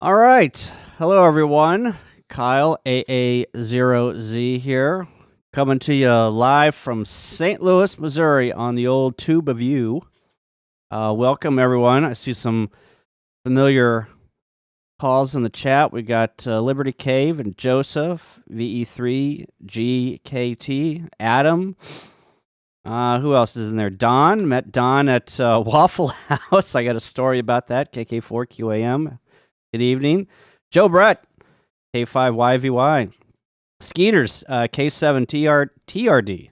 All right. Hello, everyone. Kyle, AA0Z here, coming to you live from St. Louis, Missouri on the old tube of you. Welcome, everyone. I see some familiar calls in the chat. We got Liberty Cave and Joseph, VE3, GKT, Adam. Who else is in there? Don. Met Don at Waffle House. I got a story about that. KK4QAM. Good evening. Joe Brett, K5YVY. Skeeters, K7TRD.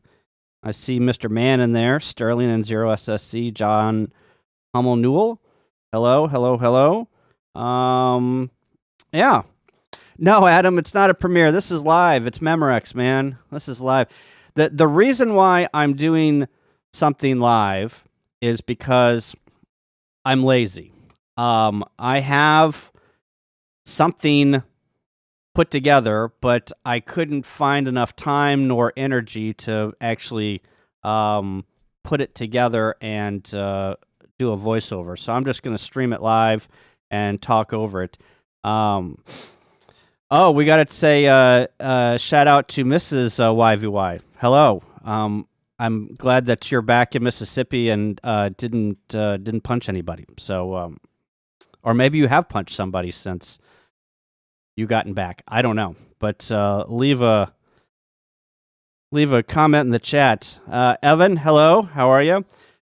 I see Mr. Mann in there. Sterling and 0SSC. John Hummel Newell. Hello, hello, hello. Yeah. No, Adam, it's not a premiere. This is live. It's Memorex, man. This is live. The reason why I'm doing something live is because I'm lazy. I have something put together, but I couldn't find enough time nor energy to actually put it together and do a voiceover. So I'm just going to stream it live and talk over it. Oh, we got to say shout out to Mrs. YVY. Hello. I'm glad that you're back in Mississippi and didn't punch anybody. So, or maybe you have punched somebody since you gotten back. I don't know, but leave a comment in the chat. Evan, hello. How are you?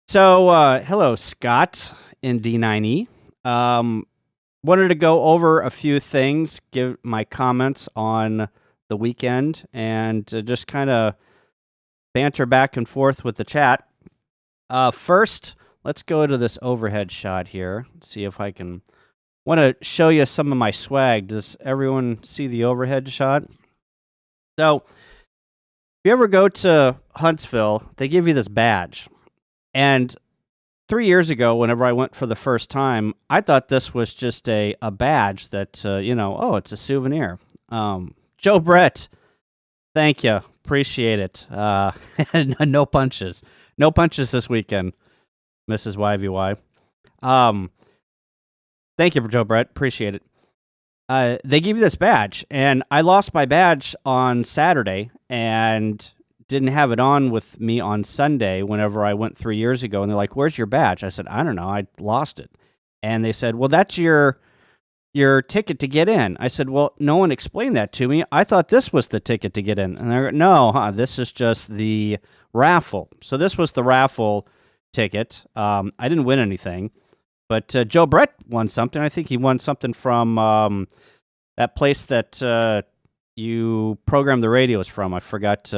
So, hello, Scott in D9E. Wanted to go over a few things, give my comments on the weekend, and just kind of banter back and forth with the chat. First, let's go to this overhead shot here. See if I can. Want to show you some of my swag. Does everyone see the overhead shot? So, if you ever go to Huntsville, they give you this badge. And 3 years ago, whenever I went for the first time, I thought this was just a badge that, it's a souvenir. Joe Brett, thank you. Appreciate it. No punches. No punches this weekend, Mrs. YVY. Thank you, Joe Brett. Appreciate it. They give you this badge, and I lost my badge on Saturday and didn't have it on with me on Sunday whenever I went 3 years ago. And they're like, "Where's your badge?" I said, "I don't know. I lost it." And they said, "Well, that's your ticket to get in." I said, "Well, no one explained that to me. I thought this was the ticket to get in." And they're like, "No, this is just the raffle." So this was the raffle ticket. I didn't win anything. But Joe Brett won something. I think he won something from that place that you program the radios from. I forgot.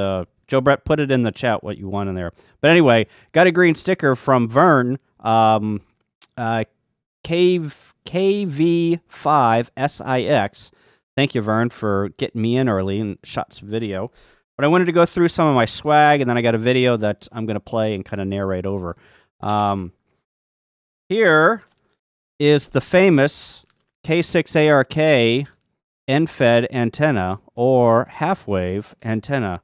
Joe Brett, put it in the chat what you won in there. But anyway, got a green sticker from Vern, KV5SIX. Thank you, Vern, for getting me in early and shot some video. But I wanted to go through some of my swag, and then I got a video that I'm going to play and kind of narrate over. Here is the famous K6ARK end-fed antenna or half-wave antenna.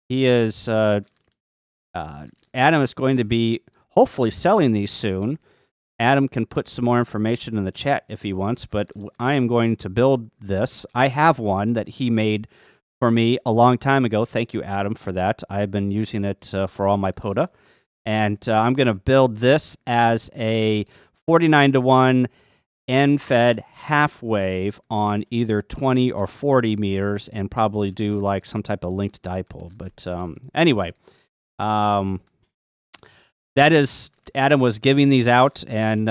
He is Adam is going to be hopefully selling these soon. Adam can put some more information in the chat if he wants, but I am going to build this. I have one that he made for me a long time ago. Thank you, Adam, for that. I've been using it for all my POTA. And I'm going to build this as a 49-to-1 end-fed half-wave on either 20 or 40 meters and probably do like some type of linked dipole. But anyway, that is, Adam was giving these out, and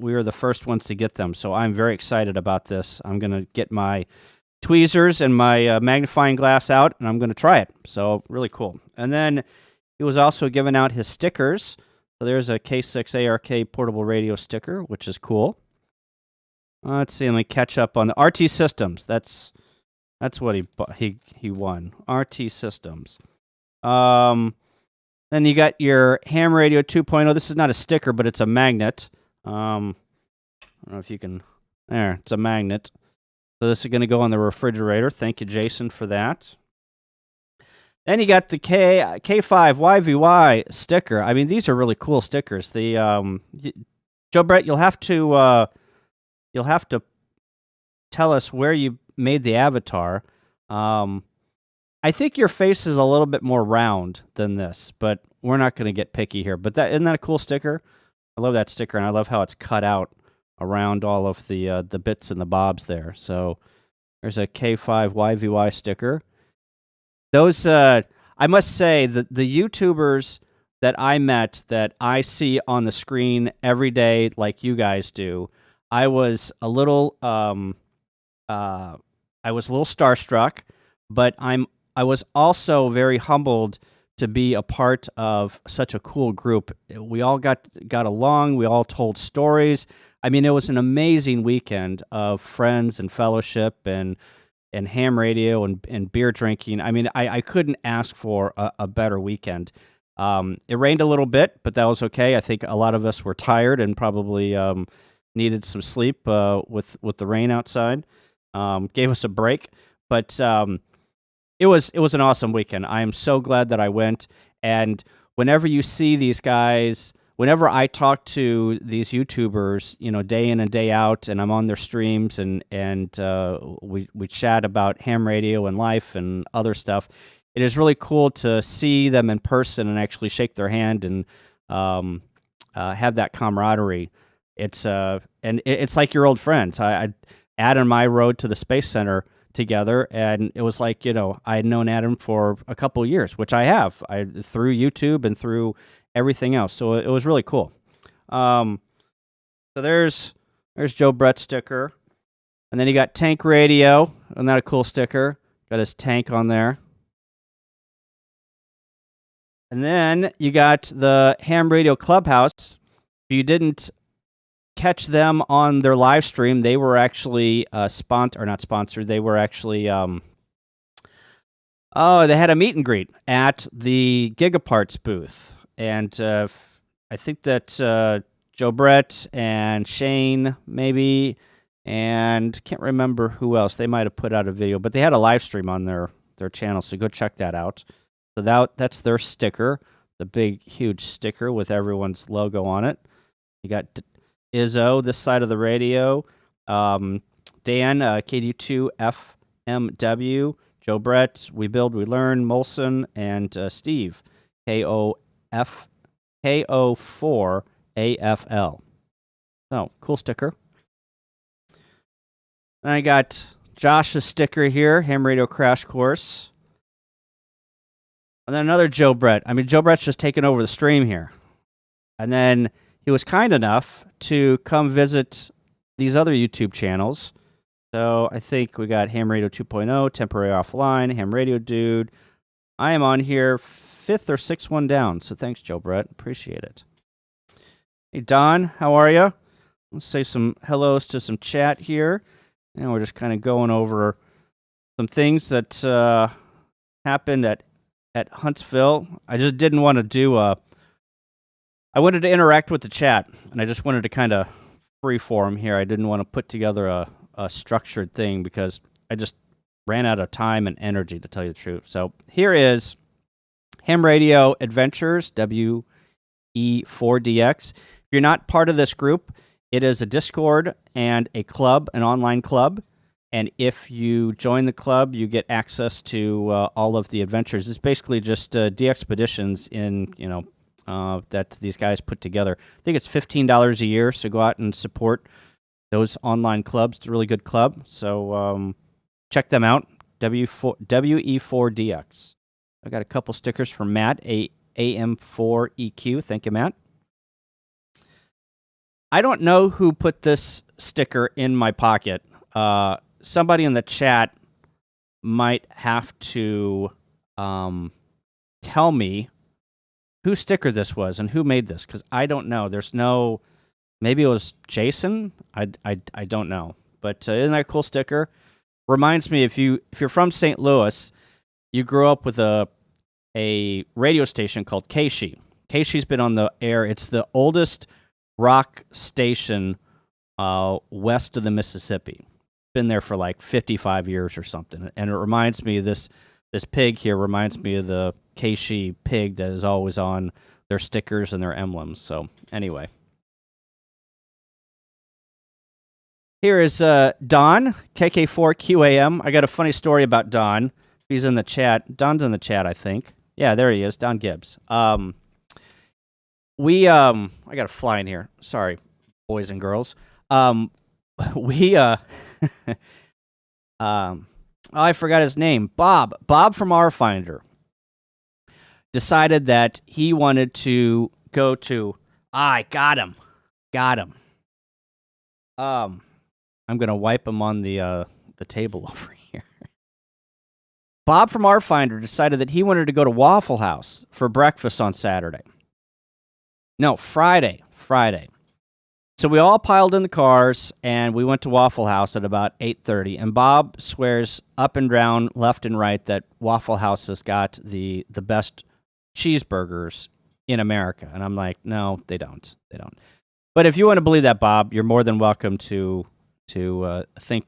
we were the first ones to get them. So I'm very excited about this. I'm going to get my tweezers and my magnifying glass out, and I'm going to try it. So really cool. And then he was also giving out his stickers. So there's a K6ARK portable radio sticker, which is cool. Let's see. Let me catch up on the RT Systems. That's what he won. RT Systems. Then you got your ham radio 2.0. This is not a sticker, but it's a magnet. I don't know if you can. There, it's a magnet. So this is going to go on the refrigerator. Thank you, Jason, for that. Then you got the K5YVY sticker. I mean, these are really cool stickers. The Joe Brett, you'll have to tell us where you made the avatar. I think your face is a little bit more round than this, but we're not going to get picky here. But isn't that a cool sticker? I love that sticker, and I love how it's cut out around all of the bits and the bobs there. So there's a K5YVY sticker. Those, I must say, the YouTubers that I met that I see on the screen every day, like you guys do, I was a little starstruck, but I was also very humbled to be a part of such a cool group. We all got along. We all told stories. I mean, it was an amazing weekend of friends and fellowship and ham radio and beer drinking. I mean, I couldn't ask for a better weekend. It rained a little bit, but that was okay. I think a lot of us were tired and probably needed some sleep with the rain outside. Gave us a break, but it was an awesome weekend. I am so glad that I went. And whenever you see these guys, whenever I talk to these YouTubers, day in and day out, and I'm on their streams and we chat about ham radio and life and other stuff, it is really cool to see them in person and actually shake their hand and have that camaraderie. It's like your old friends. Adam and I rode to the Space Center together, and it was like, I had known Adam for a couple of years, which I have, through YouTube and through everything else. So it was really cool. So there's Joe Brett's sticker, and then you got Tank Radio. Isn't that a cool sticker? Got his tank on there. And then you got the Ham Radio Clubhouse. If you didn't catch them on their live stream, they were actually not sponsored. They were actually they had a meet and greet at the Gigaparts booth, and I think that Joe Brett and Shane maybe, and can't remember who else. They might have put out a video, but they had a live stream on their channel, so go check that out. So that's their sticker, the big huge sticker with everyone's logo on it. You got Izzo, this side of the radio, Dan, KD2FMW, Joe Brett, We Build, We Learn, Molson, and Steve, KO4AFL. So, cool sticker. And I got Josh's sticker here, Ham Radio Crash Course. And then another Joe Brett. I mean, Joe Brett's just taking over the stream here. And then he was kind enough to come visit these other YouTube channels. So I think we got Ham Radio 2.0, Temporary Offline, Ham Radio Dude. I am on here 5th or 6th one down. So thanks, Joe Brett. Appreciate it. Hey, Don, how are you? Let's say some hellos to some chat here. And we're just kind of going over some things that happened at Huntsville. I just didn't want to do I wanted to interact with the chat, and I just wanted to kind of freeform here. I didn't want to put together a structured thing because I just ran out of time and energy, to tell you the truth. So here is Ham Radio Adventures, WE4DX. If you're not part of this group, it is a Discord and a club, an online club. And if you join the club, you get access to all of the adventures. It's basically just de-expeditions in, that these guys put together. I think it's $15 a year, so go out and support those online clubs. It's a really good club, so check them out, WE4DX. I got a couple stickers from Matt, AM4EQ. Thank you, Matt. I don't know who put this sticker in my pocket. Somebody in the chat might have to tell me whose sticker this was and who made this, because I don't know. There's no, maybe it was Jason. I don't know. But isn't that a cool sticker? Reminds me, if you're from St. Louis, you grew up with a radio station called KSHE. KSHE's been on the air. It's the oldest rock station west of the Mississippi. Been there for like 55 years or something. And it reminds me, this pig here reminds me of the KSHE pig that is always on their stickers and their emblems. So anyway. Here is Don, KK4QAM. I got a funny story about Don. He's in the chat. Don's in the chat, I think. Yeah, there he is, Don Gibbs. I got a fly in here. Sorry, boys and girls. I forgot his name. Bob from Our Finder decided that he wanted to go to. I got him. I'm gonna wipe him on the table over here. Bob from Our Finder decided that he wanted to go to Waffle House for breakfast on Saturday. No, Friday. So we all piled in the cars, and we went to Waffle House at about 8:30. And Bob swears up and down, left and right, that Waffle House has got the best cheeseburgers in America. And I'm like, no, they don't. But if you want to believe that, Bob, you're more than welcome to think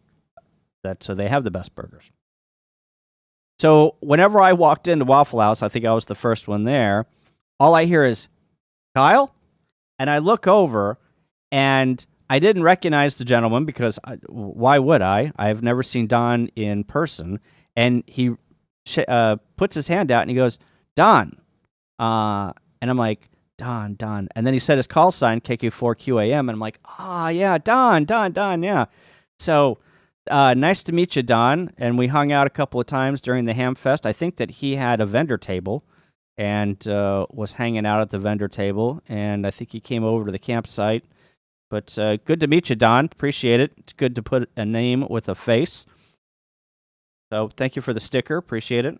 that they have the best burgers. So whenever I walked into Waffle House, I think I was the first one there, all I hear is, Kyle? And I look over, and I didn't recognize the gentleman because why would I? I've never seen Don in person. And he puts his hand out, and he goes, Don. And I'm like, Don. And then he said his call sign, KK4QAM, and I'm like, yeah, Don, yeah. So nice to meet you, Don. And we hung out a couple of times during the Hamfest. I think that he had a vendor table and was hanging out at the vendor table, and I think he came over to the campsite. But good to meet you, Don. Appreciate it. It's good to put a name with a face. So thank you for the sticker. Appreciate it.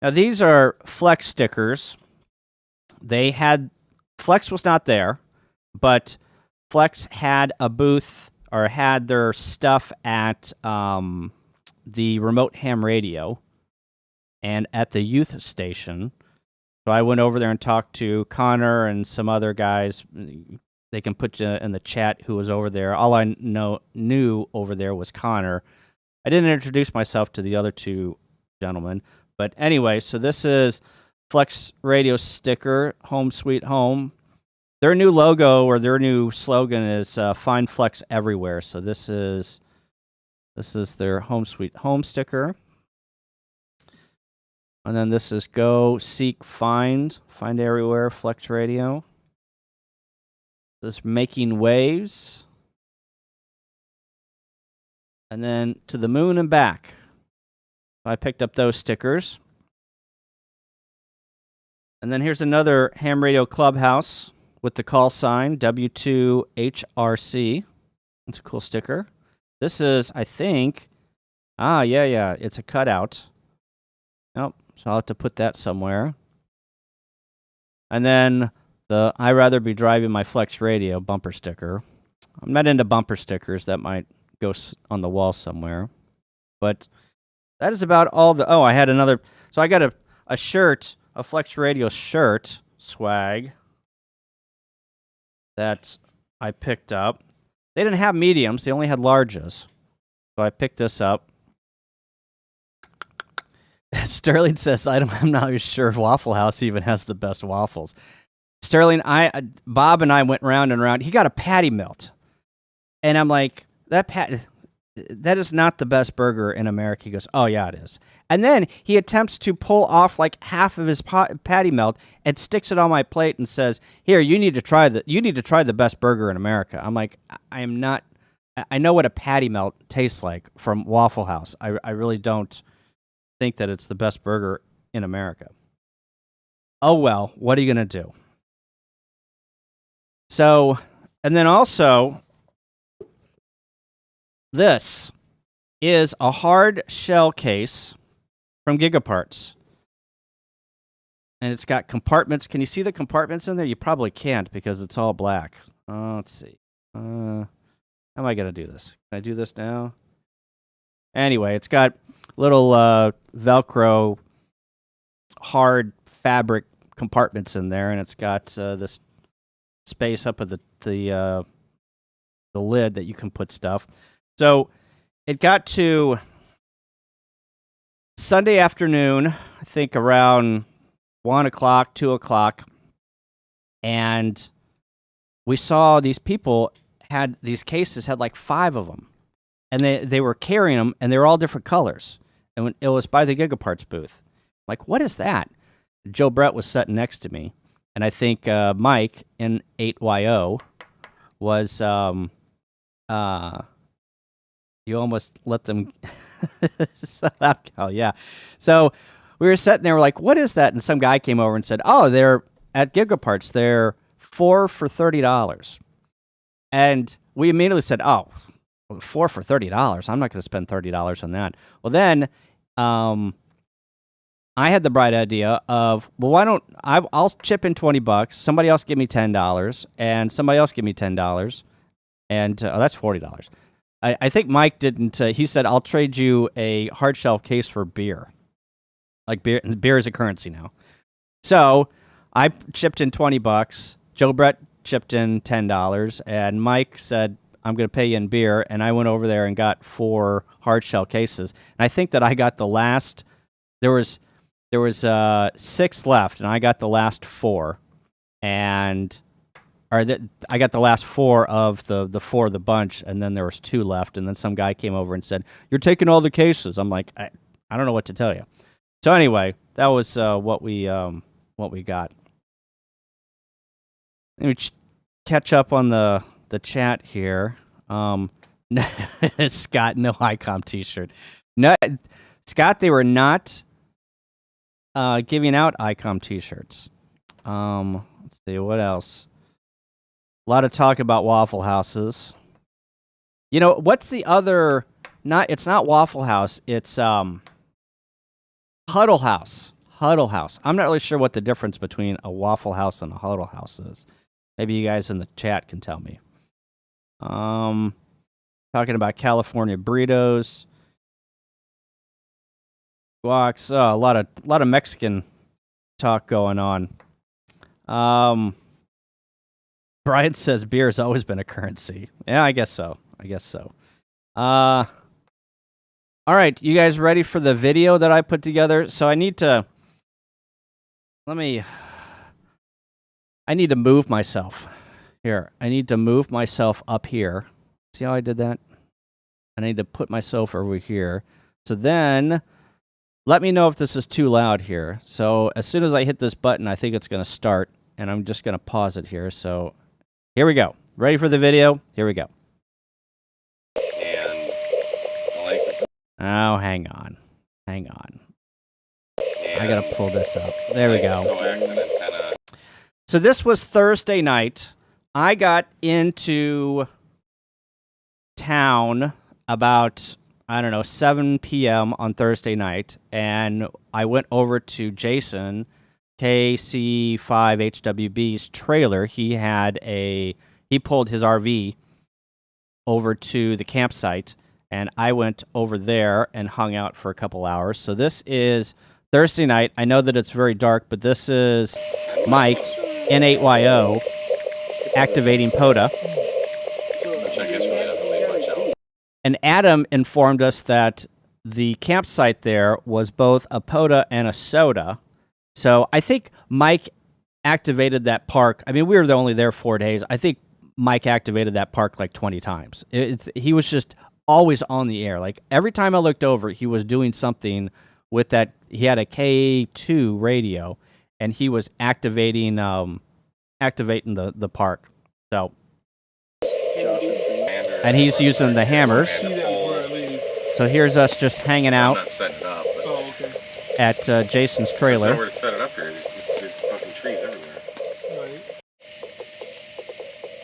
Now, these are Flex stickers. Flex was not there, but Flex had a booth or had their stuff at the remote ham radio and at the youth station. So I went over there and talked to Connor and some other guys. They can put you in the chat who was over there. All I knew over there was Connor. I didn't introduce myself to the other two gentlemen. But anyway, so this is Flex Radio sticker, Home Sweet Home. Their new logo or their new slogan is Find Flex Everywhere. So this is their Home Sweet Home sticker. And then this is Go, Seek, Find Everywhere, Flex Radio. This is Making Waves. And then To the Moon and Back. I picked up those stickers. And then here's another Ham Radio Clubhouse with the call sign, W2HRC. That's a cool sticker. This is, I think, yeah, it's a cutout. Nope, so I'll have to put that somewhere. And then the I Rather Be Driving My Flex Radio bumper sticker. I'm not into bumper stickers. That might go on the wall somewhere. But that is about all the... Oh, I had another... So I got a shirt, a Flex Radio shirt, swag, that I picked up. They didn't have mediums. They only had larges. So I picked this up. Sterling says, I'm not even sure if Waffle House even has the best waffles. Sterling, Bob and I went round and round. He got a patty melt. And I'm like, that is not the best burger in America. He goes, oh, yeah, it is. And then he attempts to pull off like half of his patty melt and sticks it on my plate and says, here, you need to try the best burger in America. I'm like, I know what a patty melt tastes like from Waffle House. I really don't think that it's the best burger in America. Oh, well, what are you going to do? So, and then also, this is a hard shell case from Gigaparts. And it's got compartments. Can you see the compartments in there? You probably can't because it's all black. Let's see. How am I going to do this? Can I do this now? Anyway, it's got little Velcro hard fabric compartments in there, and it's got this space up at the lid that you can put stuff. So it got to Sunday afternoon, I think around 1 o'clock, 2 o'clock, and we saw these people had these cases, had like 5 of them. And they were carrying them, and they were all different colors. And when, it was by the Gigaparts booth. Like, what is that? Joe Brett was sitting next to me. And I think Mike in 8YO was, you almost let them, yeah. So we were sitting there, we're like, what is that? And some guy came over and said, oh, they're at Gigaparts. They're 4 for $30. And we immediately said, oh, 4 for $30. I'm not going to spend $30 on that. Well, then I had the bright idea of, well, why don't I'll chip in $20. Somebody else give me $10, and somebody else give me $10, and that's $40. I think Mike didn't. He said, I'll trade you a hard shell case for beer. Like beer is a currency now. So I chipped in $20. Joe Brett chipped in $10, and Mike said, I'm going to pay you in beer, and I went over there and got 4 hard shell cases. And I think that I got the last. There was 6 left, and I got the last 4, I got the last 4 of the 4 of the bunch, and then there was 2 left, and then some guy came over and said, "You're taking all the cases." I'm like, I don't know what to tell you. So anyway, that was what we got. Let me catch up on the chat here. Scott, no ICOM T-shirt. No, Scott, they were not giving out ICOM T-shirts. Let's see, what else? A lot of talk about Waffle Houses. You know, what's the other? It's not Waffle House. It's Huddle House. Huddle House. I'm not really sure what the difference between a Waffle House and a Huddle House is. Maybe you guys in the chat can tell me. Talking about California burritos. Guacs. Oh, a lot of Mexican talk going on. Brian says beer has always been a currency. Yeah, I guess so. All right, you guys ready for the video that I put together? So I need to move myself. Here, I need to move myself up here. See how I did that? I need to put myself over here. So then, let me know if this is too loud here. So as soon as I hit this button, I think it's going to start, and I'm just going to pause it here. So here we go. Ready for the video? Here we go. And oh, hang on. I got to pull this up. There we go. So this was Thursday night. I got into town about, 7 p.m. on Thursday night, and I went over to Jason, KC5HWB's trailer. He pulled his RV over to the campsite, and I went over there and hung out for a couple hours. So this is Thursday night. I know that it's very dark, but this is Mike, N8YO, activating POTA. And Adam informed us that the campsite there was both a POTA and a soda. So I think Mike activated that park. I mean, we were only there 4 days. I think Mike activated that park like 20 times. He was just always on the air. Like every time I looked over, he was doing something with that. He had a K2 radio, and he was activating the park. So, and he's using the hammers. So here's us just hanging out at Jason's trailer. There's nowhere to set it up here. There's fucking trees everywhere. Right.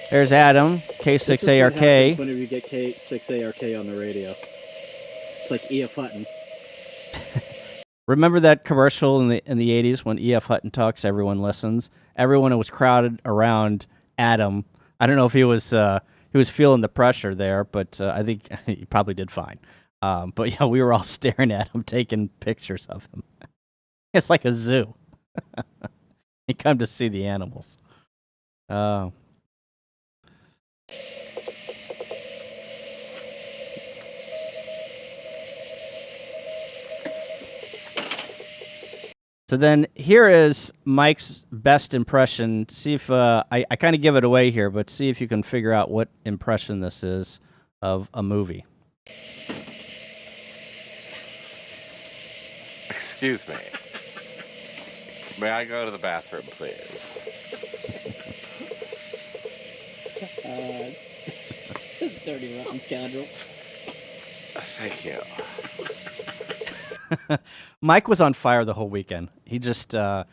There's Adam, K6ARK. Whenever you get K6ARK on the radio, it's like E.F. Hutton. Remember that commercial in the 80s when E.F. Hutton talks, everyone listens? Everyone was crowded around Adam. I don't know if he was feeling the pressure there, but I think he probably did fine. But yeah, we were all staring at him, taking pictures of him. It's like a zoo. You come to see the animals. So then here is Mike's best impression. See if I kind of give it away here, but see if you can figure out what impression this is of a movie. Excuse me. May I go to the bathroom, please? Dirty rotten scoundrels. Thank you. Mike was on fire the whole weekend. He just, the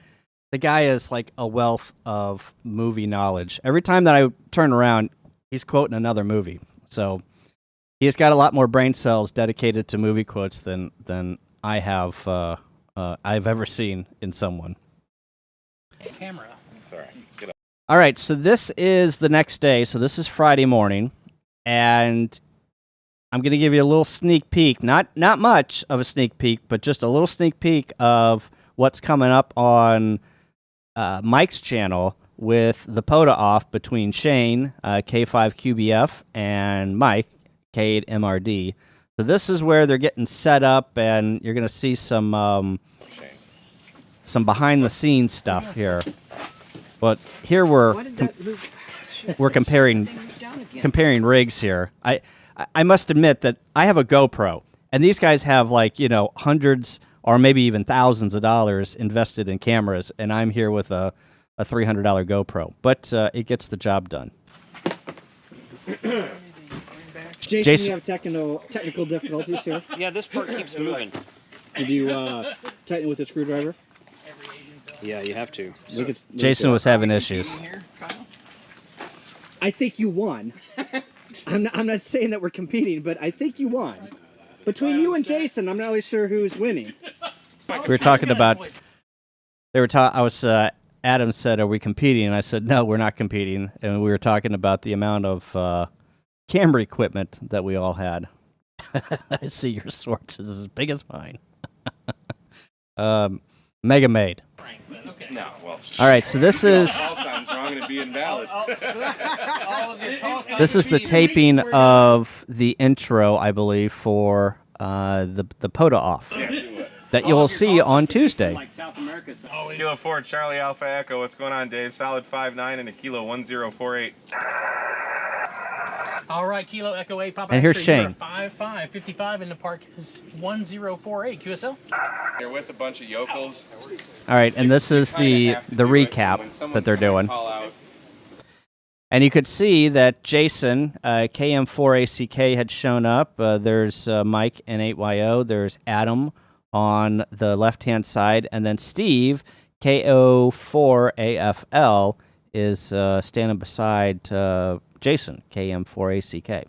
guy is like a wealth of movie knowledge. Every time that I turn around, he's quoting another movie. So he's got a lot more brain cells dedicated to movie quotes than I have, I've ever seen in someone. Camera. Sorry. Get up. All right, so this is the next day. So this is Friday morning, and I'm going to give you a little sneak peek. Not much of a sneak peek, but just a little sneak peek of what's coming up on Mike's channel with the POTA off between Shane, K5QBF, and Mike, K8MRD. So this is where they're getting set up, and you're going to see some behind-the-scenes stuff here. But here we're comparing rigs here. I must admit that I have a GoPro, and these guys have hundreds or maybe even thousands of dollars invested in cameras, and I'm here with a $300 GoPro. But it gets the job done. Jason, you have technical difficulties here. Yeah, this part keeps moving. Did you tighten it with a screwdriver? Yeah, you have to. Jason was having issues. I think you won. I'm not saying that we're competing, but I think you won. Between you and Jason, I'm not really sure who's winning. We were talking about. Adam said, "Are we competing?" And I said, "No, we're not competing." And we were talking about the amount of camera equipment that we all had. I see your sword is as big as mine. Mega Made. No, well. All right, so this is Call signs wrong and be invalid. this is the taping of the intro, I believe, for the POTA off that you'll see on Tuesday. Kilo 4, Charlie Alpha Echo. What's going on, Dave? Solid 5'9" and a kilo 1048. All right, Kilo Echo 8, Papa. And here's X-ray, you Shane. are 5'5", 55, and the park is 1048. QSL? You're with a bunch of yokels. All right, and this is the recap that they're doing. And you could see that Jason, KM4ACK, had shown up. There's Mike and 8YO. There's Adam on the left-hand side. And then Steve, KO4AFL, is standing beside Jason, KM4ACK.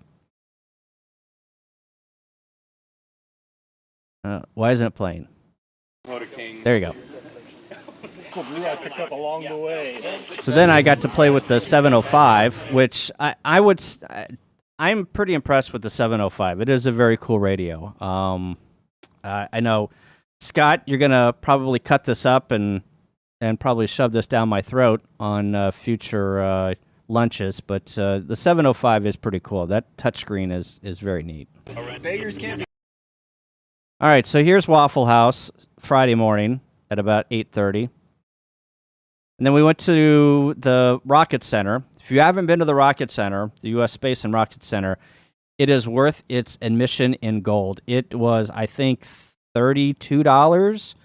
Why isn't it playing? There you go. I picked up along the way. So then I got to play with the 705, which I'm pretty impressed with the 705. It is a very cool radio. I know, Scott, you're gonna probably cut this up and probably shove this down my throat on future lunches, but the 705 is pretty cool. That touchscreen is very neat. All right, beggars can't be. All right, so here's Waffle House Friday morning at about 8:30. And then we went to the Rocket Center. If you haven't been to the Rocket Center, the U.S. Space and Rocket Center, it is worth its admission in gold. It was, I think, $32,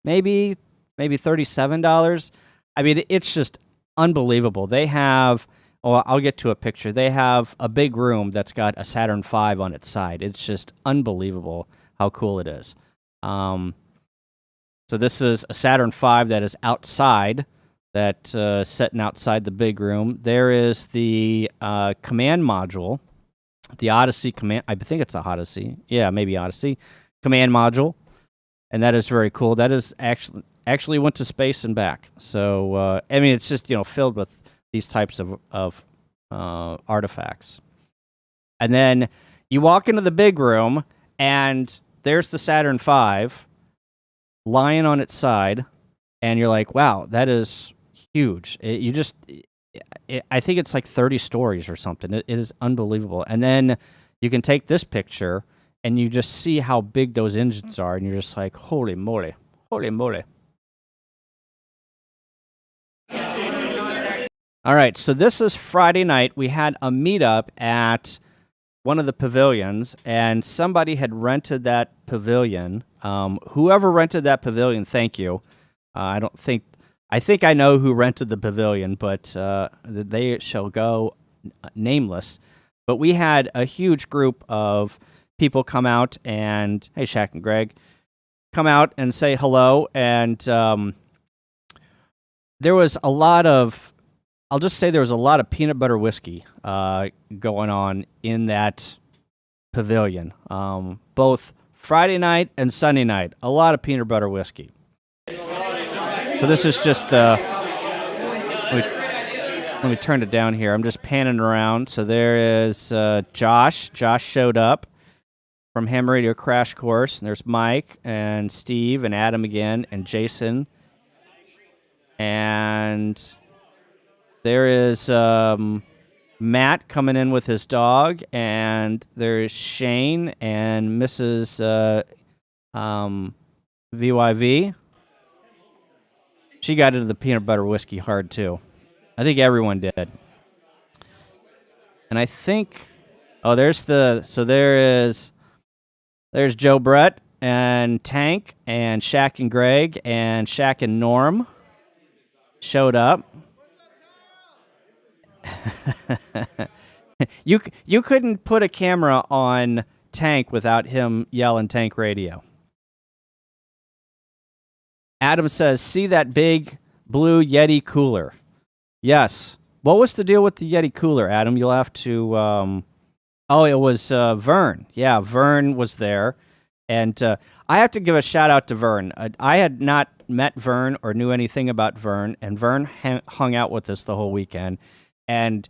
maybe $37. I mean, it's just unbelievable. They have, I'll get to a picture. They have a big room that's got a Saturn V on its side. It's just unbelievable how cool it is. So this is a Saturn V that is outside, that's sitting outside the big room. There is the command module, the Odyssey command. I think it's the Odyssey. Yeah, maybe Odyssey command module, and that is very cool. That is actually went to space and back. So I mean, it's just filled with these types of artifacts. And then you walk into the big room, and there's the Saturn V lying on its side, and you're like, wow, that is huge. I think it's like 30 stories or something. It is unbelievable. And then you can take this picture, and you just see how big those engines are, and you're just like, holy moly, holy moly. All right, so this is Friday night. We had a meetup at one of the pavilions, and somebody had rented that pavilion. Whoever rented that pavilion, thank you. I think I know who rented the pavilion, but they shall go nameless. But we had a huge group of people come out and, hey, Shaq and Greg, come out and say hello. And there was a lot of, I'll just say there was a lot of peanut butter whiskey going on in that pavilion. Both Friday night and Sunday night, a lot of peanut butter whiskey. So this is just let me turn it down here. I'm just panning around. So there is Josh. Josh showed up from Ham Radio Crash Course. And there's Mike and Steve and Adam again and Jason. And there is Matt coming in with his dog. And there's Shane and Mrs. VYV. She got into the peanut butter whiskey hard, too. I think everyone did. And I think, there's Joe Brett and Tank and Shaq and Greg and Shaq and Norm showed up. You couldn't put a camera on Tank without him yelling Tank Radio. Adam says, see that big blue Yeti cooler. Yes. What was the deal with the Yeti cooler, Adam? You'll have to... it was Vern. Yeah, Vern was there. And I have to give a shout-out to Vern. I had not met Vern or knew anything about Vern, and Vern hung out with us the whole weekend. And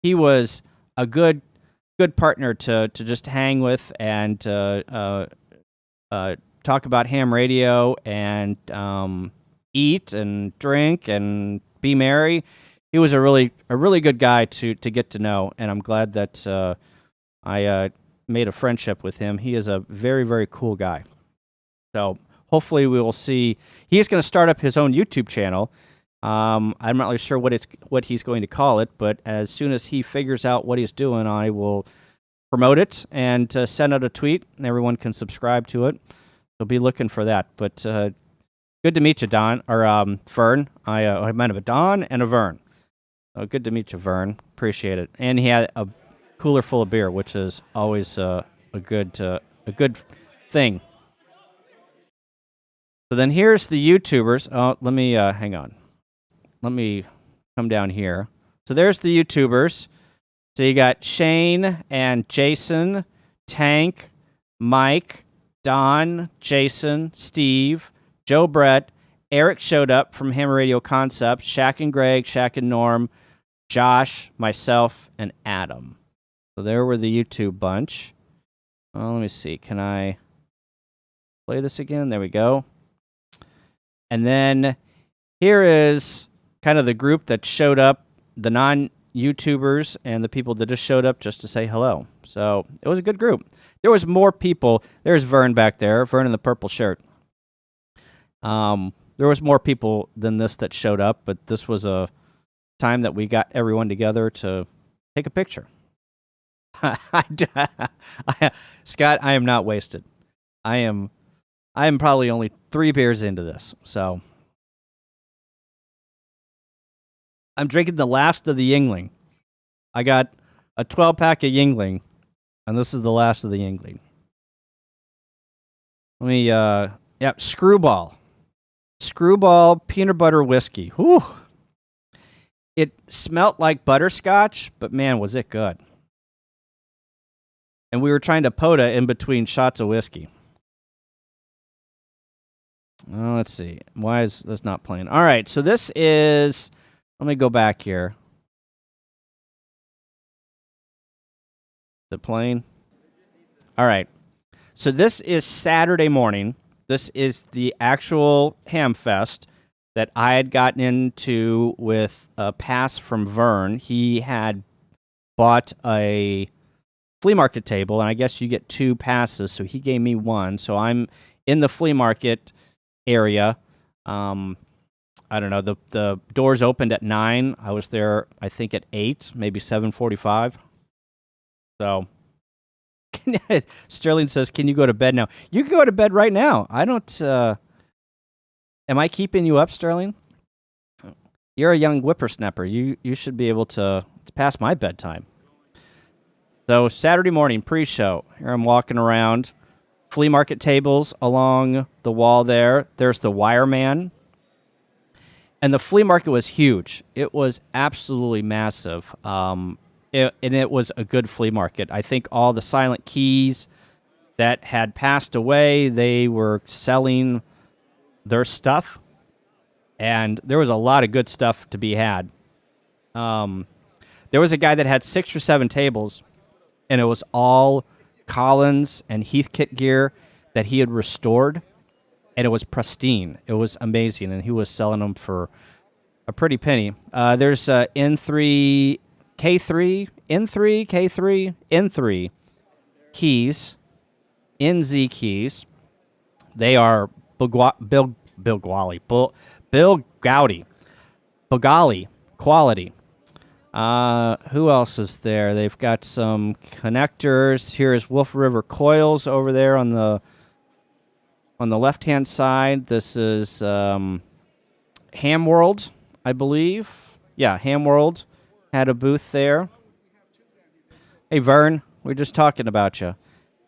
he was a good partner to just hang with and talk about ham radio and eat and drink and be merry. He was a really good guy to get to know, and I'm glad that I made a friendship with him. He is a very, very cool guy. So hopefully we will see. He's going to start up his own YouTube channel. I'm not really sure what he's going to call it, but as soon as he figures out what he's doing, I will promote it and send out a tweet, and everyone can subscribe to it. So be looking for that. But good to meet you, Don, or Vern. I met a Don and a Vern. Good to meet you, Vern. Appreciate it. And he had a cooler full of beer, which is always a good thing. So then here's the YouTubers. Oh, let me hang on. Let me come down here. So there's the YouTubers. So you got Shane and Jason, Tank, Mike, Don, Jason, Steve, Joe Brett, Eric showed up from Hammer Radio Concepts, Shaq and Greg, Shaq and Norm, Josh, myself, and Adam. So there were the YouTube bunch. Let me see. Can I play this again? There we go. And then here is kind of the group that showed up, the non-YouTubers and the people that just showed up just to say hello. So it was a good group. There was more people. There's Vern back there, Vern in the purple shirt. There was more people than this that showed up, but this was a time that we got everyone together to take a picture. Scott, I am not wasted. I am probably only 3 beers into this, so I'm drinking the last of the Yingling. I got a 12-pack of Yingling, and this is the last of the Yingling. Let me, Screwball peanut butter whiskey. Whew. It smelt like butterscotch, but man, was it good. And we were trying to POTA in between shots of whiskey. Oh, let's see. Why is this not playing? All right, so this is... Let me go back here. Is it playing? All right. So this is Saturday morning. This is the actual Hamfest that I had gotten into with a pass from Vern. He had bought a flea market table, and I guess you get 2 passes, so he gave me 1. So I'm in the flea market area. I don't know. The doors opened at 9. I was there, I think, at 8, maybe 7:45. So, Sterling says, "Can you go to bed now?" You can go to bed right now. I don't. Am I keeping you up, Sterling? You're a young whippersnapper. You should be able to. It's past my bedtime. So Saturday morning pre-show. Here I'm walking around. Flea market tables along the wall there. There's the Wireman. And the flea market was huge. It was absolutely massive. And it was a good flea market. I think all the silent keys that had passed away, they were selling their stuff. And there was a lot of good stuff to be had. There was a guy that had 6 or 7 tables, and it was all Collins and Heathkit gear that he had restored, and it was pristine. It was amazing, and he was selling them for a pretty penny. There's N3, K3, N3, K3, N3 keys, NZ keys. They are Bill Gowdy, Bogali quality. Who else is there? They've got some connectors. Here's Wolf River coils over there on the left-hand side. This is Ham World, I believe. Yeah, Ham World had a booth there. Hey, Vern, we're just talking about you.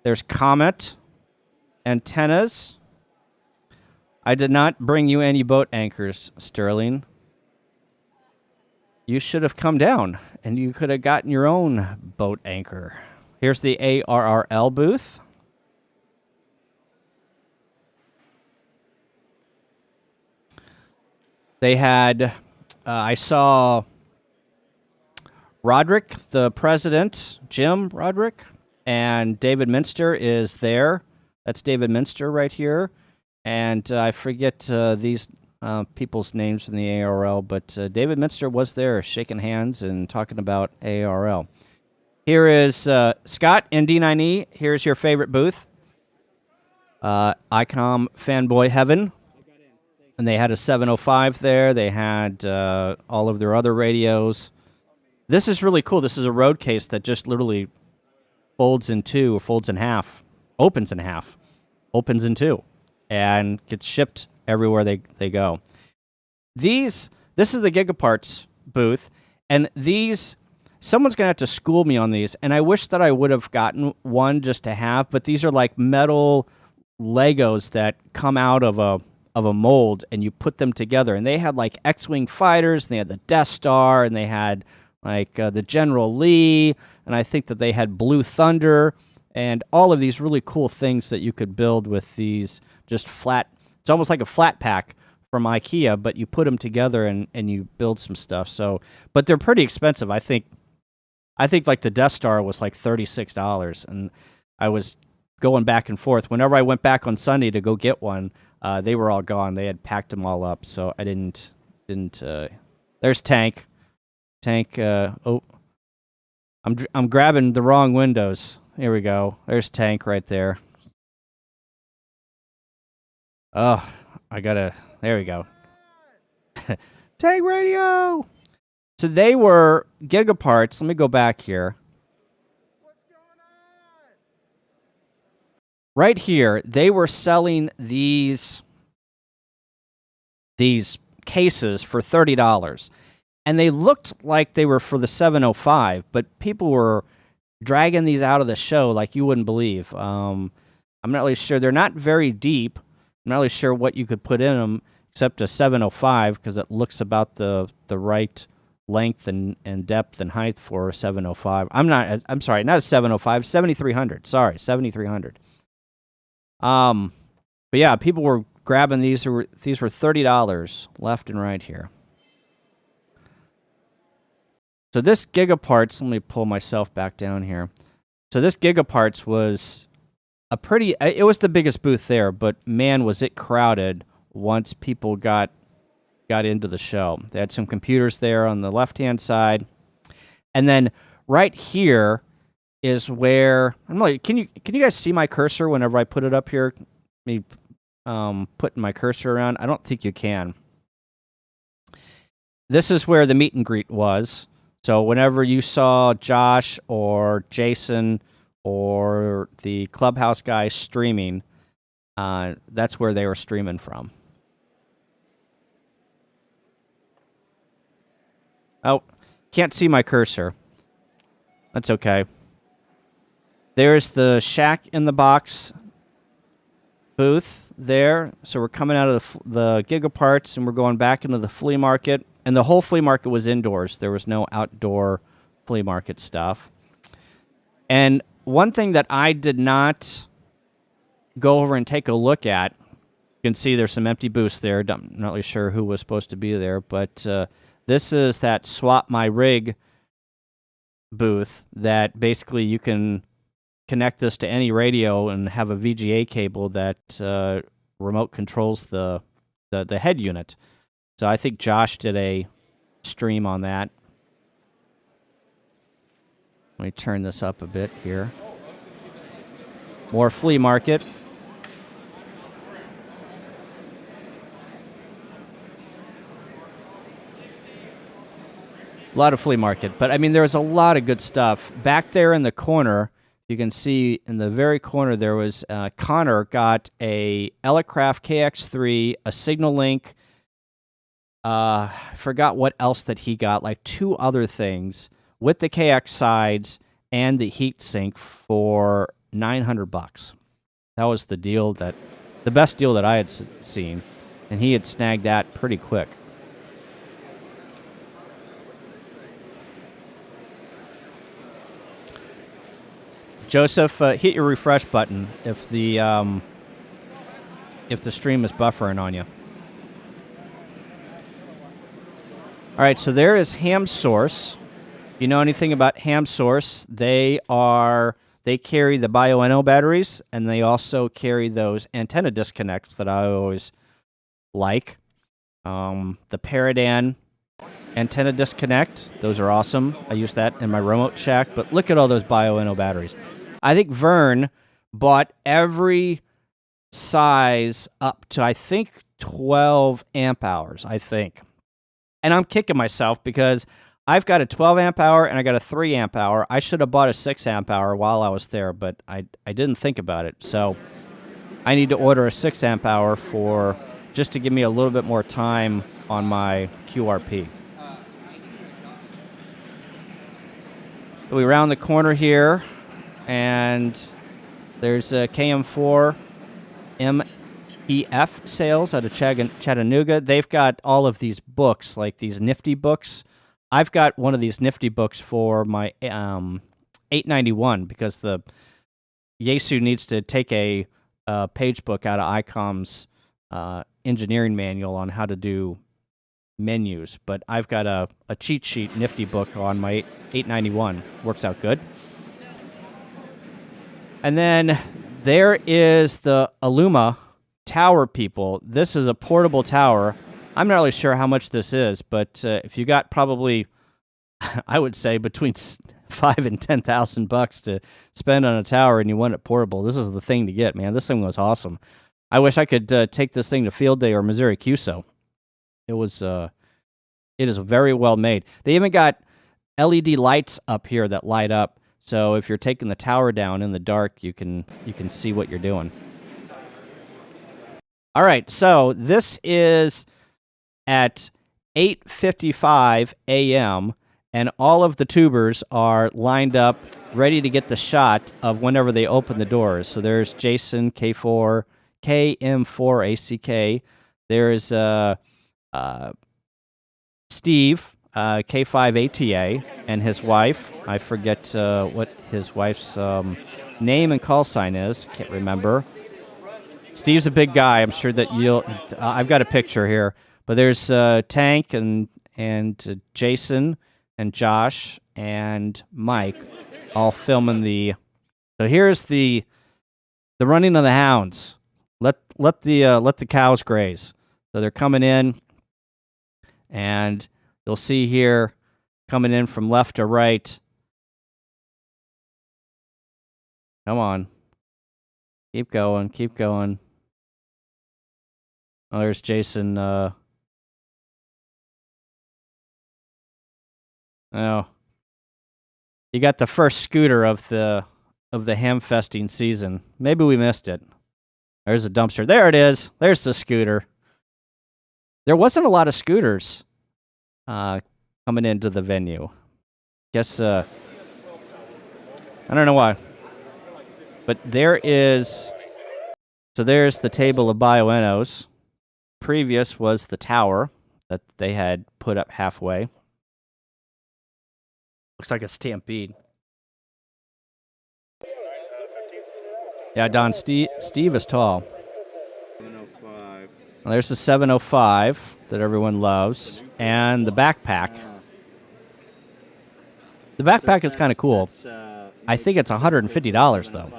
There's Comet antennas. I did not bring you any boat anchors, Sterling. You should have come down, and you could have gotten your own boat anchor. Here's the ARRL booth. They had, I saw Roderick, the president, Jim Roderick, and David Minster is there. That's David Minster right here. And I forget these people's names in the ARL, but David Minster was there shaking hands and talking about ARL. Here is Scott in D9E. Here's your favorite booth. ICOM Fanboy Heaven. And they had a 705 there. They had all of their other radios. This is really cool. This is a road case that just literally folds in two, or folds in half, opens in half, opens in two, and gets shipped everywhere they go. This is the Gigaparts booth, and someone's going to have to school me on these, and I wish that I would have gotten one just to have, but these are like metal Legos that come out of a mold, and you put them together, and they had like X-Wing fighters, and they had the Death Star, and they had like the General Lee, and I think that they had Blue Thunder, and all of these really cool things that you could build with these just flat. It's almost like a flat pack from IKEA, but you put them together and you build some stuff. So, but they're pretty expensive. I think like the Death Star was like $36, and I was going back and forth. Whenever I went back on Sunday to go get one, they were all gone. They had packed them all up, so I didn't. There's Tank. Oh, I'm grabbing the wrong windows. Here we go. There's Tank right there. Oh, there we go. Tank radio! So they were Gigaparts. Let me go back here. Right here, they were selling these cases for $30. And they looked like they were for the 705, but people were dragging these out of the show like you wouldn't believe. I'm not really sure. They're not very deep. I'm not really sure what you could put in them except a 705 because it looks about the right length and depth and height for a 705. I'm sorry, not a 705, 7300. Sorry, 7300. But yeah, people were grabbing these. These were $30 left and right here. So this Gigaparts, let me pull myself back down here. So this Gigaparts was it was the biggest booth there, but man, was it crowded once people got into the show. They had some computers there on the left-hand side. And then right here is where, I'm like, can you guys see my cursor whenever I put it up here? Me putting my cursor around. I don't think you can. this is where the meet and greet was. So whenever you saw Josh or Jason or the clubhouse guys streaming, that's where they were streaming from. Oh, can't see my cursor. That's okay. There's the Shack in the Box booth there. So we're coming out of the Gigaparts and we're going back into the flea market. And the whole flea market was indoors. There was no outdoor flea market stuff. And one thing that I did not go over and take a look at, you can see there's some empty booths there. I'm not really sure who was supposed to be there, but this is that Swap My Rig booth that basically you can connect this to any radio and have a VGA cable that remote controls the head unit. So I think Josh did a stream on that. Let me turn this up a bit here. More flea market. A lot of flea market. But, I mean, there's a lot of good stuff. Back there in the corner, you can see in the very corner there was Connor got a Elecraft KX3, a Signal Link. I forgot what else that he got, like 2 other things with the KX sides and the heat sink for $900. That was the best deal that I had seen, and he had snagged that pretty quick. Joseph, hit your refresh button if the stream is buffering on you. All right, so there is Ham Source. You know anything about Ham Source? They carry the Bioenno batteries, and they also carry those antenna disconnects that I always like. The Paradan antenna disconnect, those are awesome. I use that in my remote shack, but look at all those Bioenno batteries. I think Vern bought every size up to, I think, 12 amp hours, I think. And I'm kicking myself because I've got a 12 amp hour and I got a 3 amp hour. I should have bought a 6 amp hour while I was there, but I didn't think about it. So I need to order a 6 amp hour just to give me a little bit more time on my QRP. So we round the corner here, and there's a KM4 MEF sales out of Chattanooga. They've got all of these books, like these nifty books. I've got one of these nifty books for my 891 because the Yaesu needs to take a page book out of ICOM's engineering manual on how to do menus. But I've got a cheat sheet nifty book on my 891. Works out good. And then there is the Illuma tower, people. This is a portable tower. I'm not really sure how much this is, but if you got probably, I would say between $5,000 and $10,000 to spend on a tower and you want it portable, this is the thing to get, man. This thing was awesome. I wish I could take this thing to Field Day or Missouri QSO. It is very well made. They even got LED lights up here that light up. So if you're taking the tower down in the dark, you can see what you're doing. All right, so this is at 8:55 a.m., and all of the tubers are lined up, ready to get the shot of whenever they open the doors. So there's Jason, KM4 ACK. There's Steve, K5 ATA, and his wife. I forget what his wife's name and call sign is. Can't remember. Steve's a big guy. I'm sure that you'll... I've got a picture here. But there's Tank and Jason and Josh and Mike all filming the... So here's the running of the hounds. Let the cows graze. So they're coming in, and you'll see here coming in from left to right. Come on. Keep going, keep going. Oh, there's Jason Oh. You got the first scooter of the hamfesting season. Maybe we missed it. There's a dumpster. There it is. There's the scooter. There wasn't a lot of scooters coming into the venue. Guess I don't know why. But there is. So there's the table of bioenos. Previous was the tower that they had put up halfway. Looks like a stampede. Yeah, Don, Steve is tall. 705. Well, there's the 705 that everyone loves, and the backpack. The backpack is kind of cool. I think it's $150 though.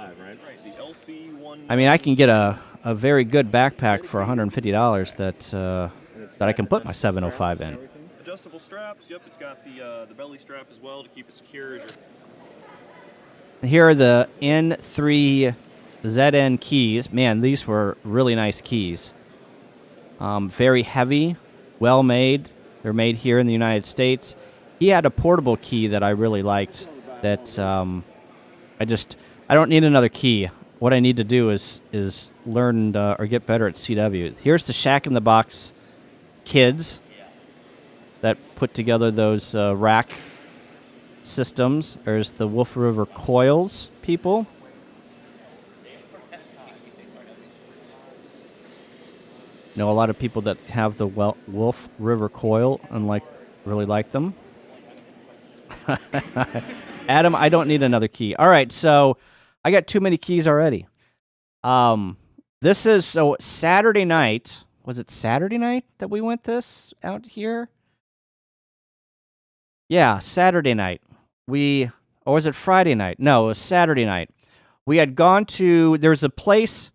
I mean, I can get a very good backpack for $150 that I can put my 705 in. Adjustable straps. Yep, it's got the belly strap as well to keep it secure. Here are the N3 ZN keys. Man, these were really nice keys. Very heavy, well made. They're made here in the United States. He had a portable key that I really liked. That I don't need another key. What I need to do is learn or get better at CW. Here's the Shack in the Box kids that put together those rack systems. There's the Wolf River Coils people. Know a lot of people that have the Wolf River Coil and really like them. Adam, I don't need another key. All right, so I got too many keys already. This is Saturday night. Was it Saturday night that we went this out here? Yeah, Saturday night. Or was it Friday night? No, it was Saturday night. We had gone to, there's a place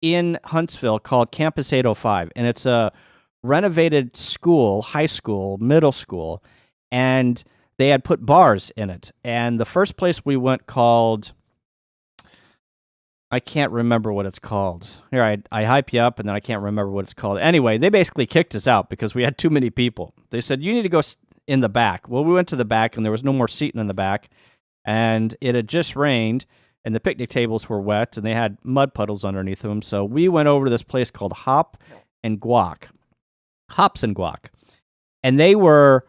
in Huntsville called Campus 805, and it's a renovated school, high school, middle school, and they had put bars in it. And the first place we went called, I can't remember what it's called. Here, I hype you up, and then I can't remember what it's called. Anyway, they basically kicked us out because we had too many people. They said, you need to go in the back. Well, we went to the back, and there was no more seating in the back, and it had just rained, and the picnic tables were wet, and they had mud puddles underneath them. So we went over to this place called Hops and Guac. And they were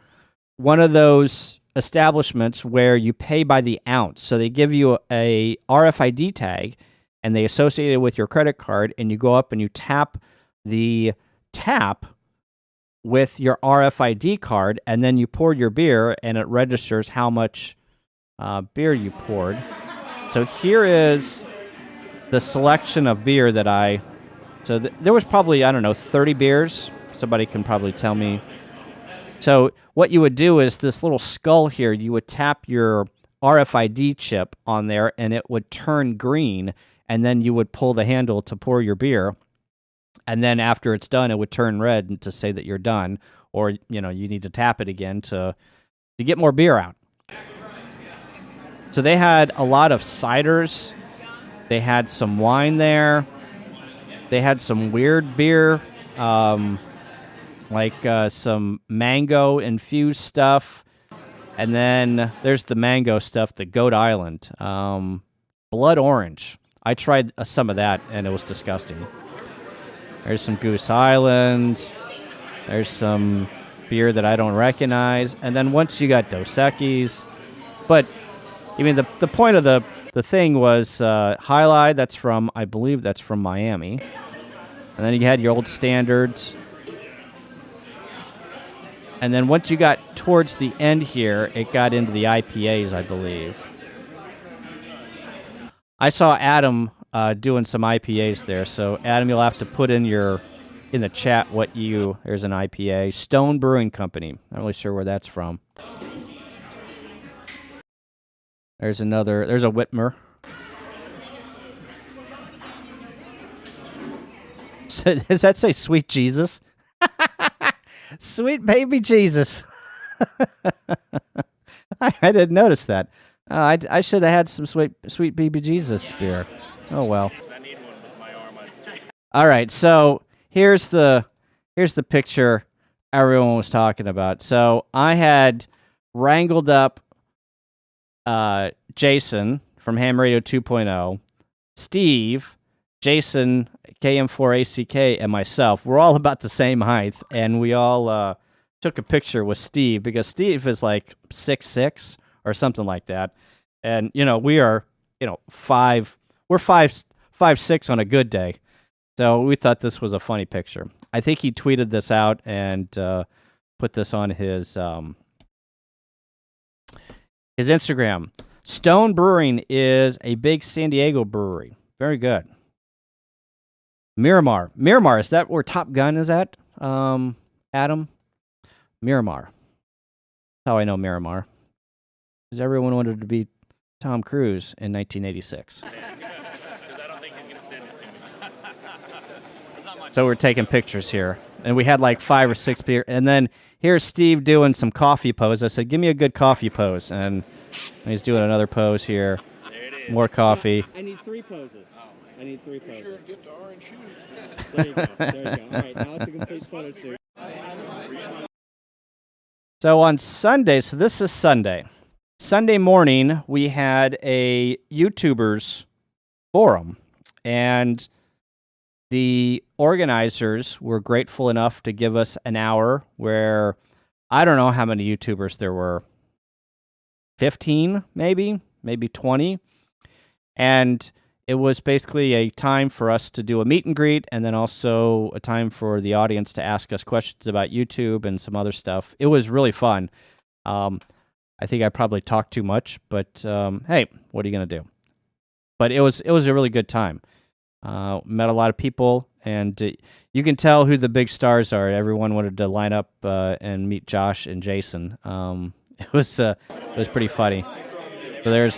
one of those establishments where you pay by the ounce. So they give you a RFID tag, and they associate it with your credit card, and you go up and you tap the tap with your RFID card, and then you pour your beer, and it registers how much beer you poured. So here is the selection of beer that there was probably, 30 beers. Somebody can probably tell me. So what you would do is this little skull here, you would tap your RFID chip on there, and it would turn green, and then you would pull the handle to pour your beer. And then after it's done, it would turn red to say that you're done, or, you need to tap it again to get more beer out. So they had a lot of ciders. They had some wine there. They had some weird beer, like some mango-infused stuff. And then there's the mango stuff, the Goat Island. Blood orange. I tried some of that, and it was disgusting. There's some Goose Island. There's some beer that I don't recognize. And then once you got Dos Equis. But I mean, the point of the thing was Highlight. I believe that's from Miami. And then you had your old standards. And then once you got towards the end here, it got into the IPAs, I believe. I saw Adam doing some IPAs there. So Adam, you'll have to put in the chat there's an IPA. Stone Brewing Company. Not really sure where that's from. There's a Whitmer. Does that say Sweet Jesus? Sweet baby Jesus. I didn't notice that. I should have had some sweet baby Jesus beer. Oh well. All right, so here's the picture everyone was talking about. So I had wrangled up Jason from Ham Radio 2.0, Steve, Jason, KM4ACK, and myself. We're all about the same height, and we all took a picture with Steve because Steve is like 6'6" or something like that. And, we are, 5'6" on a good day. So we thought this was a funny picture. I think he tweeted this out and put this on his Instagram. Stone Brewing is a big San Diego brewery. Very good. Miramar. Miramar, is that where Top Gun is at, Adam? Miramar. That's how I know Miramar. Because everyone wanted to be Tom Cruise in 1986. So we're taking pictures here. And we had like 5 or 6 beer. And then here's Steve doing some coffee pose. I said, give me a good coffee pose. And he's doing another pose here. More coffee. I need 3 poses. I need 3 poses. Sure, get the orange shoes. There you go. There you go. All right, now it's a complete photo shoot. So on Sunday, so this is Sunday. Sunday morning, we had a YouTubers forum. And the organizers were grateful enough to give us an hour where I don't know how many YouTubers there were. 15, maybe 20. And it was basically a time for us to do a meet and greet and then also a time for the audience to ask us questions about YouTube and some other stuff. It was really fun. I think I probably talked too much, but hey, what are you going to do? But it was a really good time. Met a lot of people, and you can tell who the big stars are. Everyone wanted to line up and meet Josh and Jason. It was pretty funny. So they're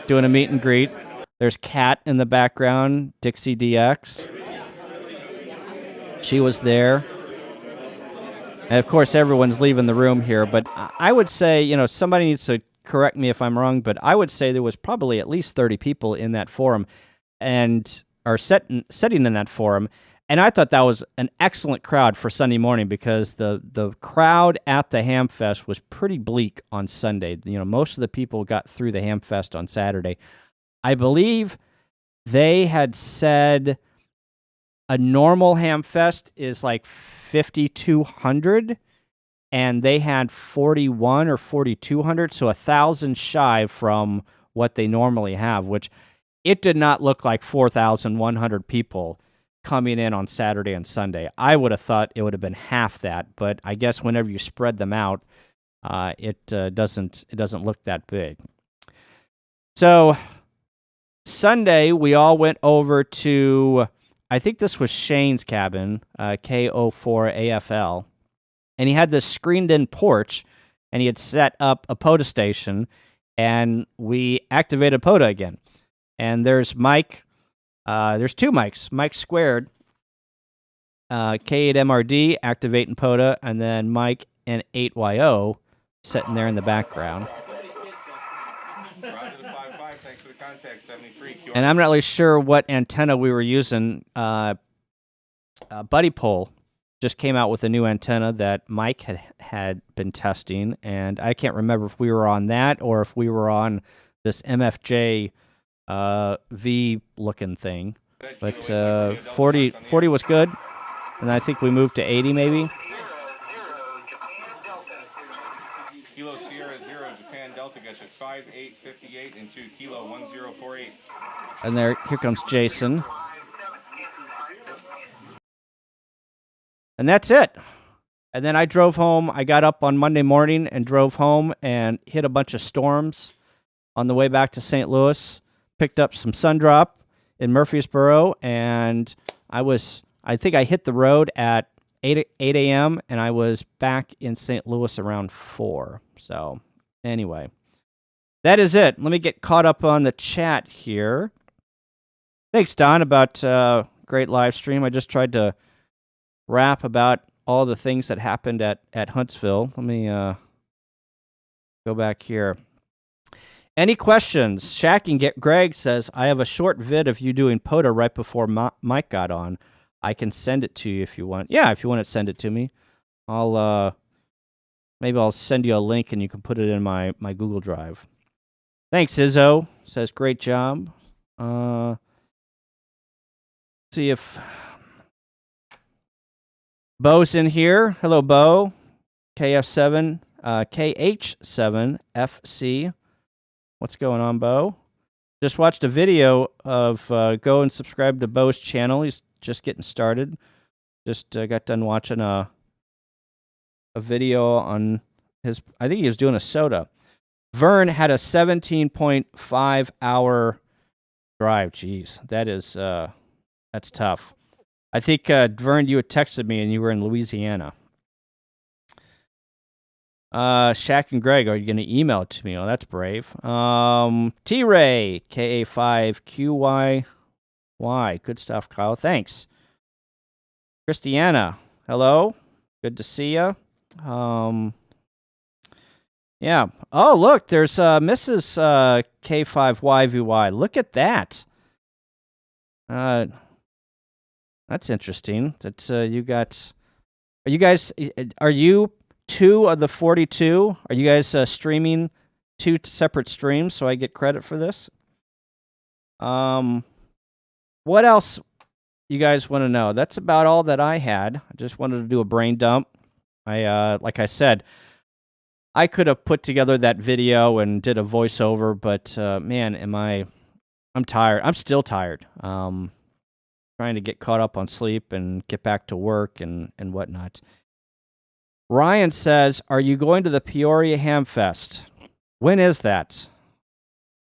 doing a meet and greet. There's Kat in the background, Dixie DX. She was there. And of course, everyone's leaving the room here, but I would say, somebody needs to correct me if I'm wrong, but I would say there was probably at least 30 people in that forum sitting in that forum. And I thought that was an excellent crowd for Sunday morning because the crowd at the Hamfest was pretty bleak on Sunday. Most of the people got through the Hamfest on Saturday. I believe they had said a normal Hamfest is like 5,200, and they had 41 or 4,200, so 1,000 shy from what they normally have, which it did not look like 4,100 people coming in on Saturday and Sunday. I would have thought it would have been half that, but I guess whenever you spread them out, it doesn't look that big. So Sunday, we all went over to, I think this was Shane's cabin, KO4AFL, and he had this screened-in porch, and he had set up a POTA station, and we activated POTA again. And there's Mike. There's 2 mics. Mike Squared, K8MRD, activating POTA, and then Mike and 8YO sitting there in the background. And I'm not really sure what antenna we were using. Buddy Pole just came out with a new antenna that Mike had been testing, and I can't remember if we were on that or if we were on this MFJ V-looking thing. But 40 was good, and I think we moved to 80 maybe. Kilo Sierra 0, Japan Delta gets it 5858 into Kilo 1048. And here comes Jason. And that's it. And then I drove home. I got up on Monday morning and drove home and hit a bunch of storms on the way back to St. Louis. Picked up some sundrop in Murfreesboro, and I think I hit the road at 8 a.m., and I was back in St. Louis around 4. So anyway, that is it. Let me get caught up on the chat here. Thanks, Don, about great live stream. I just tried to rap about all the things that happened at Huntsville. Let me go back here. Any questions? Shacking Greg says, I have a short vid of you doing POTA right before Mike got on. I can send it to you if you want. Yeah, if you want to send it to me. I'll Maybe I'll send you a link and you can put it in my Google Drive. Thanks, Izzo. Says great job. See if Bo's in here. Hello, Bo. KF7, KH7FC. What's going on, Bo? Just watched a video of go and subscribe to Bo's channel. He's just getting started. Just got done watching a video on his. I think he was doing a soda. Vern had a 17.5 hour drive. Jeez, that's tough. I think Vern, you had texted me and you were in Louisiana. Shaq and Greg, are you going to email it to me? Oh, that's brave. T-Ray, KA5QYY. Good stuff, Kyle. Thanks. Christiana, hello. Good to see you. Yeah. Oh, look, there's Mrs. K5YVY. Look at that. That's interesting. That's you got. Are you 2 of the 42? Are you guys streaming 2 separate streams so I get credit for this? What else you guys want to know? That's about all that I had. I just wanted to do a brain dump. Like I said, I could have put together that video and did a voiceover, but man, I'm tired. I'm still tired. Trying to get caught up on sleep and get back to work and whatnot. Ryan says, are you going to the Peoria Hamfest? When is that?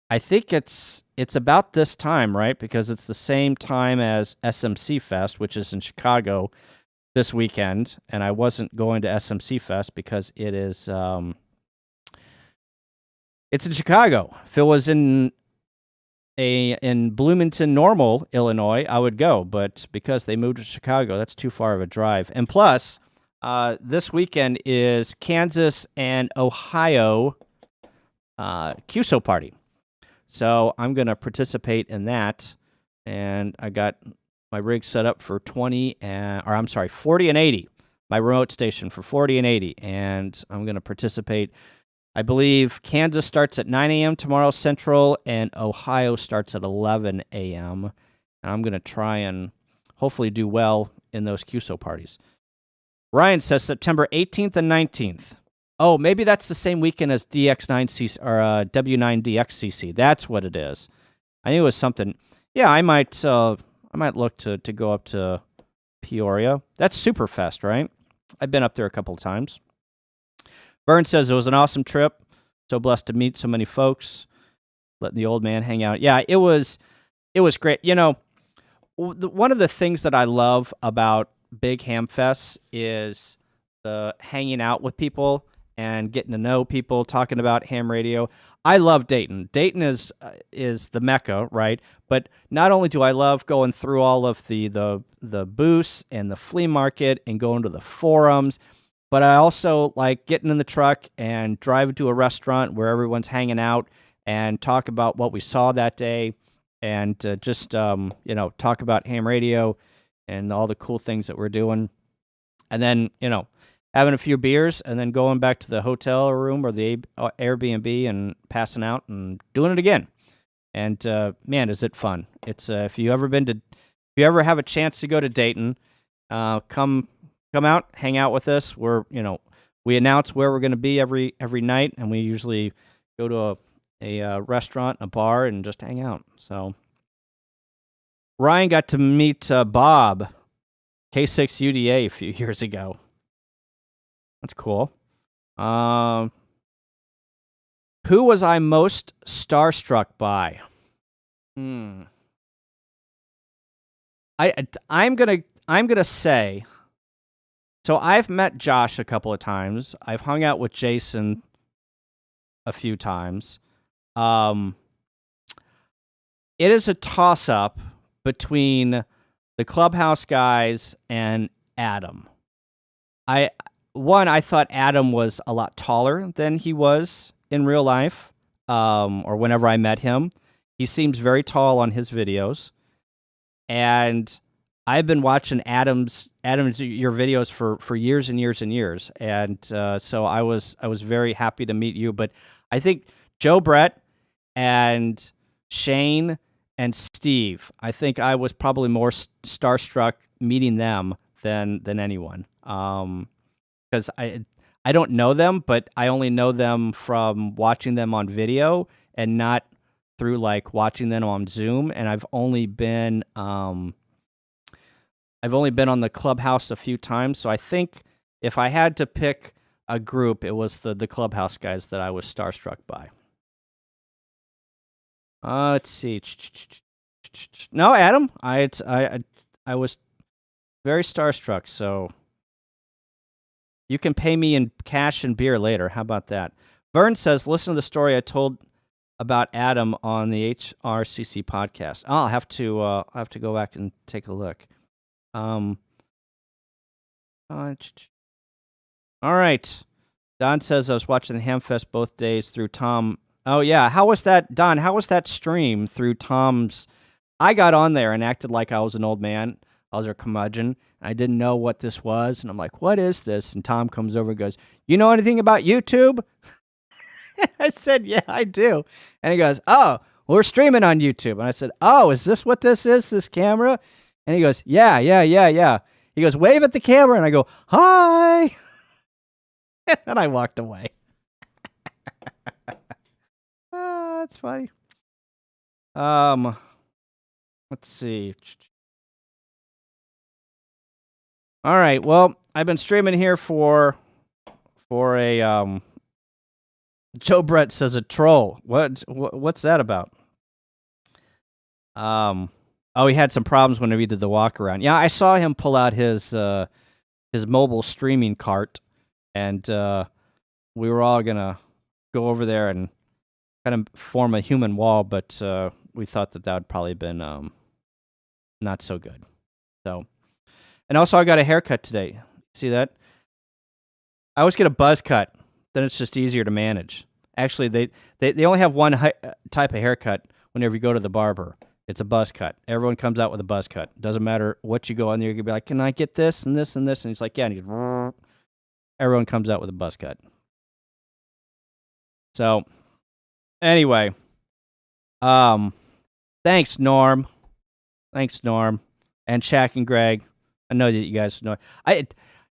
I think it's about this time, right? Because it's the same time as SMC Fest, which is in Chicago this weekend. And I wasn't going to SMC Fest because it is it's in Chicago. If it was in Bloomington, Normal, Illinois, I would go. But because they moved to Chicago, that's too far of a drive. And plus, this weekend is Kansas and Ohio QSO party. So I'm going to participate in that. And I got my rig set up for 40 and 80. My remote station for 40 and 80. And I'm going to participate. I believe Kansas starts at 9 a.m. tomorrow Central, and Ohio starts at 11 a.m. And I'm going to try and hopefully do well in those QSO parties. Ryan says September 18th and 19th. Oh, maybe that's the same weekend as DX9CC or W9DXCC. That's what it is. I knew it was something. Yeah, I might look to go up to Peoria. That's Superfest, right? I've been up there a couple of times. Vern says it was an awesome trip. So blessed to meet so many folks. Letting the old man hang out. Yeah, it was great. You know, one of the things that I love about big ham fests is the hanging out with people and getting to know people, talking about ham radio. I love Dayton. Dayton is the Mecca, right? But not only do I love going through all of the booths and the flea market and going to the forums, but I also like getting in the truck and driving to a restaurant where everyone's hanging out and talk about what we saw that day and just talk about ham radio and all the cool things that we're doing. And then, having a few beers and then going back to the hotel room or the Airbnb and passing out and doing it again. And man, is it fun. It's if you ever have a chance to go to Dayton, come out, hang out with us. We announce where we're going to be every night, and we usually go to a restaurant, a bar, and just hang out. So Ryan got to meet Bob, K6UDA, a few years ago. That's cool. Who was I most starstruck by? I'm gonna say. So I've met Josh a couple of times. I've hung out with Jason a few times. It is a toss-up between the Clubhouse guys and Adam. I thought Adam was a lot taller than he was in real life, or whenever I met him. He seems very tall on his videos. And I've been watching Adam's your videos for years and years and years, and so I was very happy to meet you. But I think Joe Brett and Shane and Steve, I think I was probably more starstruck meeting them than anyone. Because I don't know them, but I only know them from watching them on video and not through like watching them on Zoom. And I've only been on the Clubhouse a few times. So I think if I had to pick a group, it was the Clubhouse guys that I was starstruck by. Let's see. No, Adam, I was very starstruck. So you can pay me in cash and beer later. How about that? Vern says, listen to the story I told about Adam on the HRCC podcast. I'll have to go back and take a look. All right. Don says I was watching the Hamfest both days through Tom. Oh yeah, how was that, Don? How was that stream through Tom's? I got on there and acted like I was an old man. I was a curmudgeon. I didn't know what this was, and I'm like, "What is this?" And Tom comes over and goes, "You know anything about YouTube?" I said, "Yeah, I do." And he goes, "Oh, we're streaming on YouTube." And I said, "Oh, is this what this is? This camera?" And he goes, "Yeah." He goes, "Wave at the camera," and I go, "Hi." And then I walked away. That's funny. Let's see. All right. Well, I've been streaming here for a Joe Brett says a troll. What's that about? Oh, he had some problems whenever he did the walk around. Yeah, I saw him pull out his mobile streaming cart, and we were all gonna go over there and kind of form a human wall, but we thought that would probably been not so good. So, and also I got a haircut today. See that? I always get a buzz cut. Then it's just easier to manage. Actually, they only have one type of haircut whenever you go to the barber. It's a buzz cut. Everyone comes out with a buzz cut. Doesn't matter what you go on there. You can be like, "Can I get this and this and this?" And he's like, "Yeah." And everyone comes out with a buzz cut. So, anyway, thanks, Norm. Thanks, Norm, and Shaq and Greg. I know that you guys know.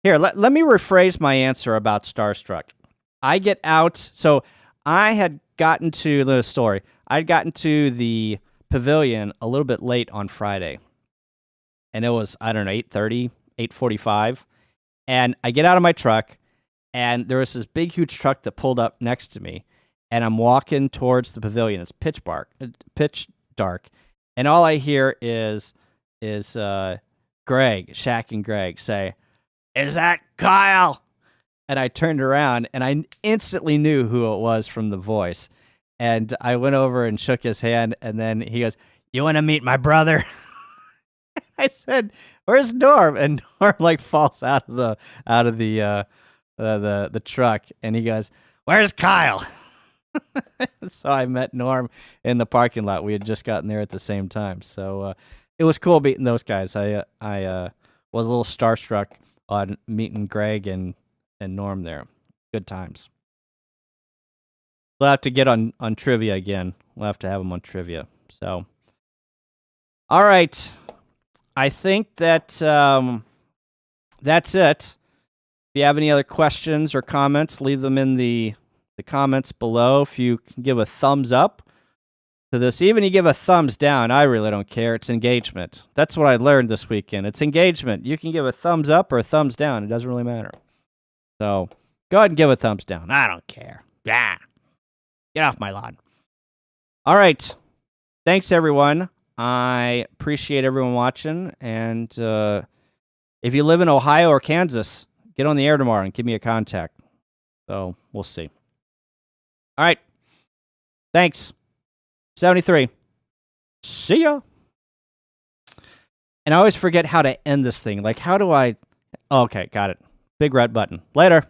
Here, let me rephrase my answer about starstruck. I get out. So I had gotten to the story. I'd gotten to the pavilion a little bit late on Friday, and it was, I don't know, 8:30, 8:45, and I get out of my truck, and there was this big, huge truck that pulled up next to me, and I'm walking towards the pavilion. It's pitch dark, and all I hear is Greg, Shaq and Greg say, "Is that Kyle?" And I turned around, and I instantly knew who it was from the voice. And I went over and shook his hand, and then he goes, "You want to meet my brother?" I said, "Where's Norm?" And Norm like falls out of the truck, and he goes, "Where's Kyle?" So I met Norm in the parking lot. We had just gotten there at the same time, so it was cool meeting those guys. I was a little starstruck on meeting Greg and Norm there. Good times. We'll have to get on trivia again. We'll have to have them on trivia. So, all right. I think that that's it. If you have any other questions or comments, leave them in the comments below. If you can give a thumbs up to this, even you give a thumbs down, I really don't care. It's engagement. That's what I learned this weekend. It's engagement. You can give a thumbs up or a thumbs down. It doesn't really matter. So go ahead and give a thumbs down. I don't care. Yeah. Get off my lawn. All right. Thanks, everyone. I appreciate everyone watching. And if you live in Ohio or Kansas, get on the air tomorrow and give me a contact. So we'll see. All right. Thanks. 73. See ya. And I always forget how to end this thing. Like, how do I... Oh, okay, got it. Big red button. Later.